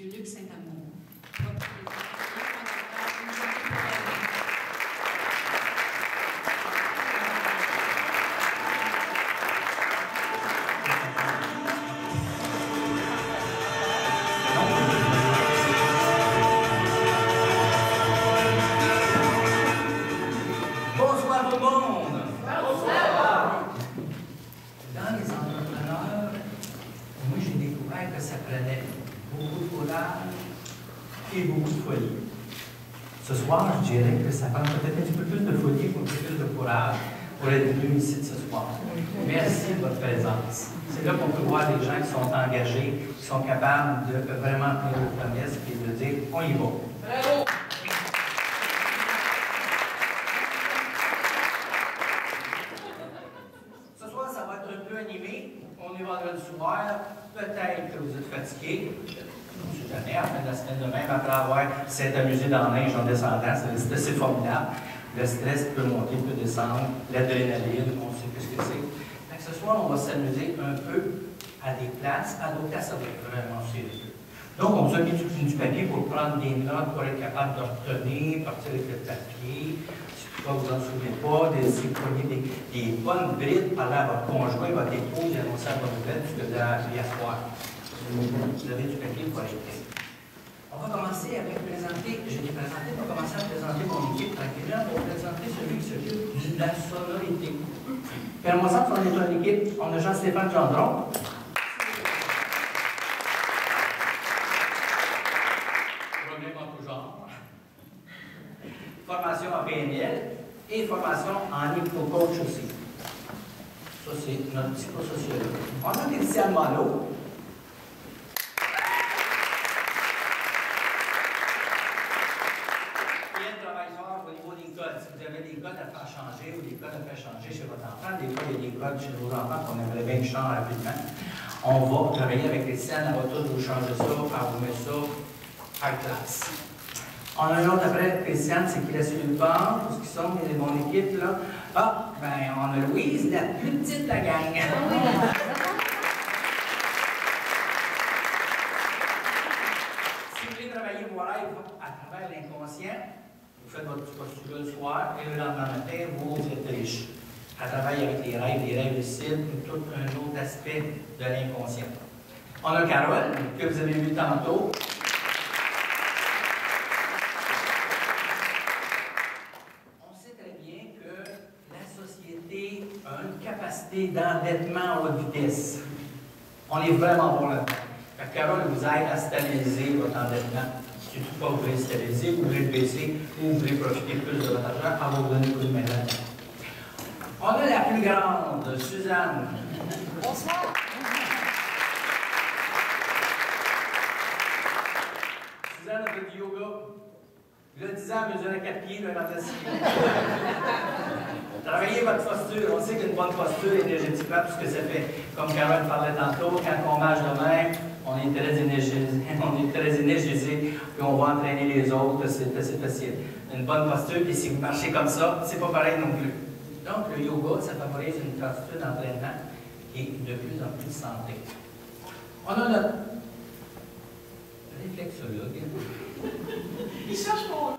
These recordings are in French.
M. Luc Saint-Amour. Bonsoir tout le monde! Bonsoir! Dans les entrepreneurs, moi j'ai découvert que ça prenait beaucoup de courage et beaucoup de folie. Ce soir, je dirais que ça prend peut-être un petit peu plus de folie et un peu plus de courage pour être venu ici ce soir. Merci de votre présence. C'est là qu'on peut voir des gens qui sont engagés, qui sont capables de vraiment tenir les promesses et de dire on y va. Bravo! Ce soir, ça va être un peu animé. On est vendredi soir. Peut-être que vous êtes fatigués. On ne sait jamais, à la fin de la semaine de même, après avoir s'être amusé dans la neige en descendant, c'est assez formidable. Le stress peut monter, peut descendre, l'adrénaline, on sait ce que c'est. Donc, ce soir, on va s'amuser un peu à des places, à d'autres places, ça va être vraiment sérieux. Donc, on vous a mis du papier pour prendre des notes, pour être capable de retenir, partir avec le papier. Si vous ne vous en souvenez pas, si vous prenez des bonnes brides, parler à votre conjoint, votre épouse, et annoncer à votre nouvelle, ce que vous avez appris à soir. Vous avez du papier pour aller écrire. On va commencer à présenter, je l'ai présenté, on va commencer à présenter mon équipe tranquillement. On va présenter celui qui s'occupe de la sonorité. Fermons ça, on est une équipe. On a Jean-Stéphane Gendron. Problème en tout genre. Formation en PNL et formation en hypno-coach aussi. Ça, c'est notre psychosociologue. On a Christiane Malo. Si vous avez des codes à faire changer ou des codes à faire changer chez votre enfant, des fois, il y a des codes chez vos enfants qu'on aimerait bien changer rapidement. On va travailler avec les scènes, on va tous vous changer ça, on vous met ça à classe. On a un autre après, Christiane, c'est qui la suit le bord, tout ce qui sont, il y a mon équipe là. Ah, ben, on a Louise, la plus petite de la gang. Si vous voulez travailler vos rêves à travers l'inconscient, vous faites votre postulat le soir et le lendemain matin, vous êtes riche. Elle travaille avec les rêves lucides, tout un autre aspect de l'inconscient. On a Carole, que vous avez vu tantôt. On sait très bien que la société a une capacité d'endettement à haute vitesse. On est vraiment bon là-dedans. Carole vous aide à stabiliser votre endettement. Si toutefois vous voulez stabiliser, vous voulez le baisser ou vous voulez profiter plus de votre argent, elle va vous donner un coup de main là-dedans. On a la plus grande, Suzanne. Bonsoir. Suzanne a fait du yoga. Il a 10 ans, mesurait 4 pieds, le matin 6 pieds. Travaillez votre posture. On sait qu'une bonne posture énergétiquement, tout ce que ça fait. Comme Carole parlait tantôt, quand on marche de même, on est très énergisé, puis on va entraîner les autres, c'est assez facile. Une bonne posture, puis si vous marchez comme ça, c'est pas pareil non plus. Donc, le yoga, ça favorise une posture d'entraînement qui est de plus en plus santé. On a notre réflexologue. Il cherche mon...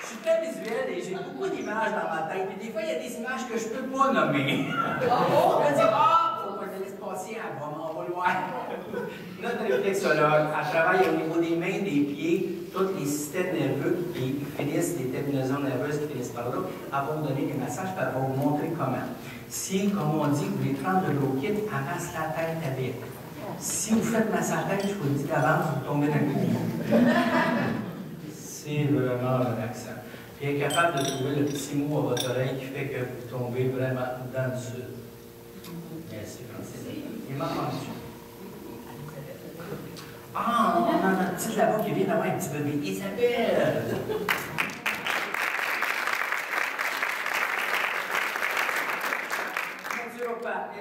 Je suis très visuel et j'ai beaucoup d'images dans ma tête. Puis des fois, il y a des images que je ne peux pas nommer. Je vais dire, faut pas le laisser passer, elle va m'en vouloir. Notre réflexologue, elle travaille au niveau des mains, des pieds, tous les systèmes nerveux qui finissent, les terminaisons nerveuses qui finissent par là. Elle va vous donner des massages, puis elle va vous montrer comment. Si, comme on dit, vous voulez prendre de l'eau quitte, elle masse la tête avec. Si vous faites masser la tête, je vous le dis d'avance, vous tombez dans le coup. C'est vraiment relaxant. Puis elle est capable de trouver le petit mot à votre oreille qui fait que vous tombez vraiment dans le sud. Merci, Francine. Il m'en manque-tu? Ah, on a notre petite là-bas qui vient d'avoir un petit bébé. Isabelle!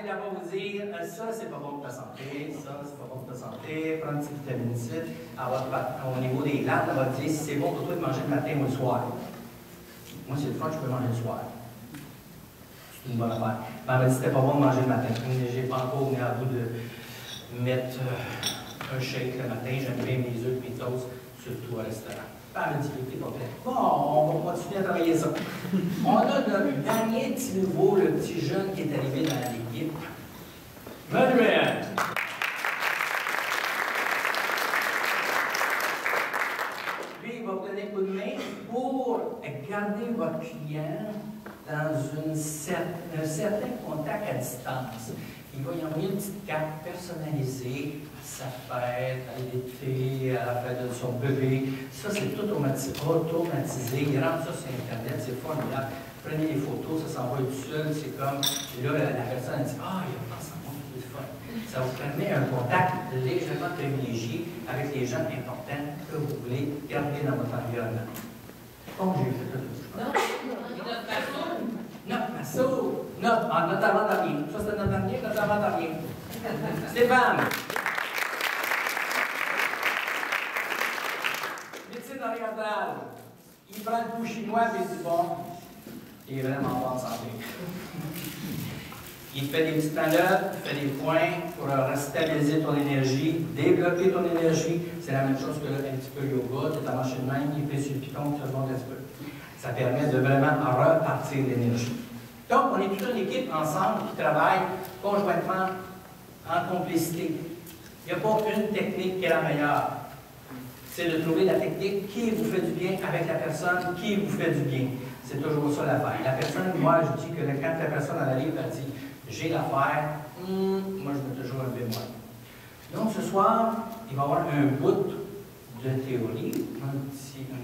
Elle va vous dire, ça, c'est pas bon pour ta santé, ça, c'est pas bon pour ta santé, prends une petite vitamine C. Au niveau des glandes, elle va te dire si c'est bon pour toi de manger le matin ou le soir. Moi, c'est le fun, je peux manger le soir. c'est une bonne affaire. Mais elle m'a dit que c'était pas bon de manger le matin. J'ai pas encore venu à bout de mettre un shake le matin. J'aime bien mes œufs et mes toasts, surtout au restaurant. Elle m'a dit que t'es pas prêt. Bon, on va continuer à travailler ça. On a notre dernier petit nouveau, le petit jeune qui est arrivé dans l'équipe. Manuel! Lui, il va vous donner un coup de main pour garder votre client dans un certain contact à distance. Il va y envoyer une petite carte personnalisée à sa fête, à l'été, à la fête de son bébé. Ça, c'est tout automatisé. Il rentre ça sur Internet, c'est formidable. Prenez les photos, ça s'envoie tout seul. C'est comme, et là, la personne elle dit, ah, il a pensé à moi, c'est fun. Ça vous permet un contact légèrement privilégié avec les gens importants que vous voulez garder dans votre environnement. Comme j'ai fait tout ça. Notre masseau, notre avant-dernier. Ça, c'est notre dernier, notre avant-dernier. Stéphane. Médecine orientale. Il prend le coup chinois et il dit bon, il est vraiment en bonne santé. Il fait des petites manœuvres, il fait des points pour stabiliser ton énergie, développer ton énergie. C'est la même chose que un petit peu yoga. Tu es en marche de même, il fait sur le piton, tu remontes un petit peu. Ça permet de vraiment repartir l'énergie. Donc, on est toute une équipe ensemble qui travaille conjointement en complicité. Il n'y a pas une technique qui est la meilleure. C'est de trouver la technique qui vous fait du bien avec la personne qui vous fait du bien. C'est toujours ça l'affaire. La personne, moi, je dis que quand la personne arrive, elle dit j'ai l'affaire, moi, je mets toujours un bémol. Donc, ce soir, il va y avoir un bout de théorie, un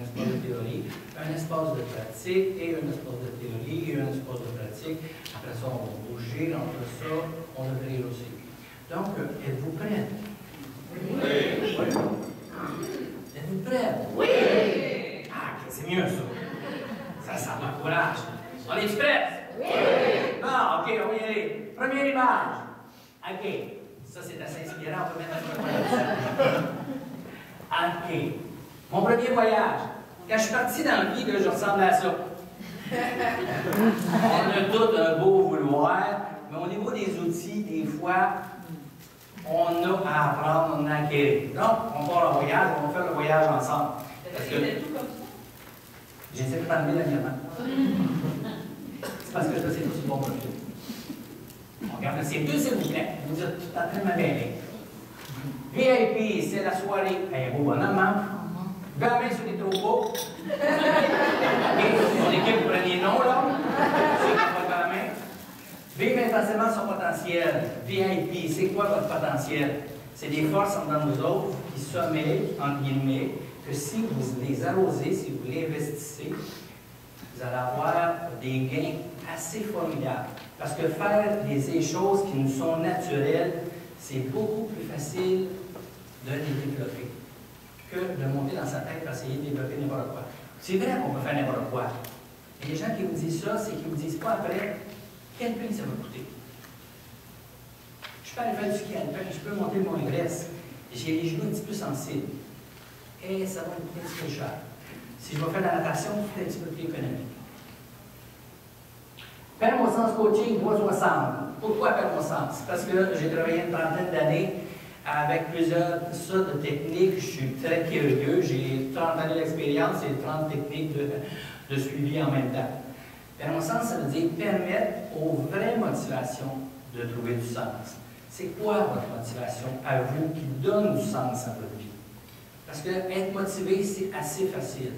espace de théorie, un espace de pratique et un espace de théorie et un espace de pratique. Après ça, on va bouger, entre ça, on va rire aussi. Donc, êtes-vous prêts? Oui. Êtes-vous prêts? Oui. Ah, c'est mieux ça. Ça m'encourage. On est prêts? Oui. Ah, ok, on va y aller. Première image. Ok. Ça, c'est assez inspirant, on peut mettre un peu. OK. Mon premier voyage. Quand je suis parti dans la vie, je ressemble à ça. On a tout un beau vouloir, mais au niveau des outils, des fois, on a à apprendre, on a à acquérir. Donc, on part en voyage, on va faire le voyage ensemble. Parce que j'essaie de t'enlever dernièrement. C'est parce que je sais pas si bon profil. On regarde ces deux, s'il vous plaît. Vous êtes tout en train de m'avéler. VIP, c'est la soirée. Un beau bonhomme, hein? Gamin sur les troupeaux. Mon équipe, vous prenez nom, là. C'est quoi gamin? Vive intensément son potentiel. VIP, c'est quoi votre potentiel? C'est des forces en dedans de nous autres qui sommeillent, entre guillemets, que si vous les arrosez, si vous les investissez, vous allez avoir des gains assez formidables. Parce que faire des choses qui nous sont naturelles, c'est beaucoup plus facile de les développer que de monter dans sa tête pour essayer de développer n'importe quoi. C'est vrai qu'on peut faire n'importe quoi. Et les gens qui vous disent ça, c'est qu'ils ne vous disent pas après quel prix ça va coûter. Je peux aller faire du ski alpin, je peux monter mon Everest. J'ai les genoux un petit peu sensibles. Et ça va me coûter un petit peu cher. Si je vais faire de la natation, c'est un petit peu plus économique. Père mon sens coaching, 360. Pourquoi Père mon sens? Parce que j'ai travaillé une trentaine d'années avec plusieurs sortes de techniques. Je suis très curieux. J'ai 30 années d'expérience et 30 techniques de suivi en même temps. Père mon sens, ça veut dire permettre aux vraies motivations de trouver du sens. C'est quoi votre motivation à vous qui donne du sens à votre vie? Parce que être motivé, c'est assez facile.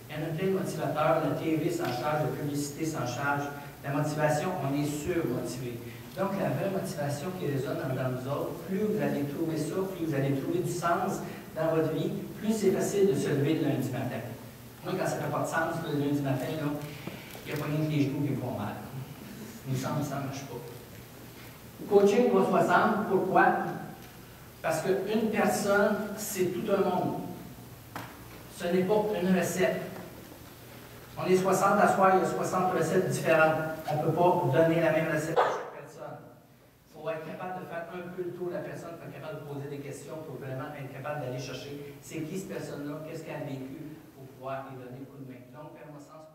Il y en a plein de motivateurs, la TV s'en charge, la publicité s'en charge. La motivation, on est surmotivé. Donc, la vraie motivation qui résonne dans nous autres, plus vous allez trouver ça, plus vous allez trouver du sens dans votre vie, plus c'est facile de se lever le lundi matin. Moi, quand ça ne fait pas de sens, le lundi matin, là, il n'y a pas rien que les genoux qui me font mal. Il me semble que ça ne marche pas. Coaching 360, pourquoi? Parce qu'une personne, c'est tout un monde. Ce n'est pas une recette. On est 60 à soir, il y a 60 recettes différentes. On ne peut pas donner la même recette à chaque personne. Il faut être capable de faire un peu le tour de la personne, pour être capable de poser des questions, pour vraiment être capable d'aller chercher c'est qui cette personne-là, qu'est-ce qu'elle a vécu, pour pouvoir lui donner le coup de main. Donc, à mon sens,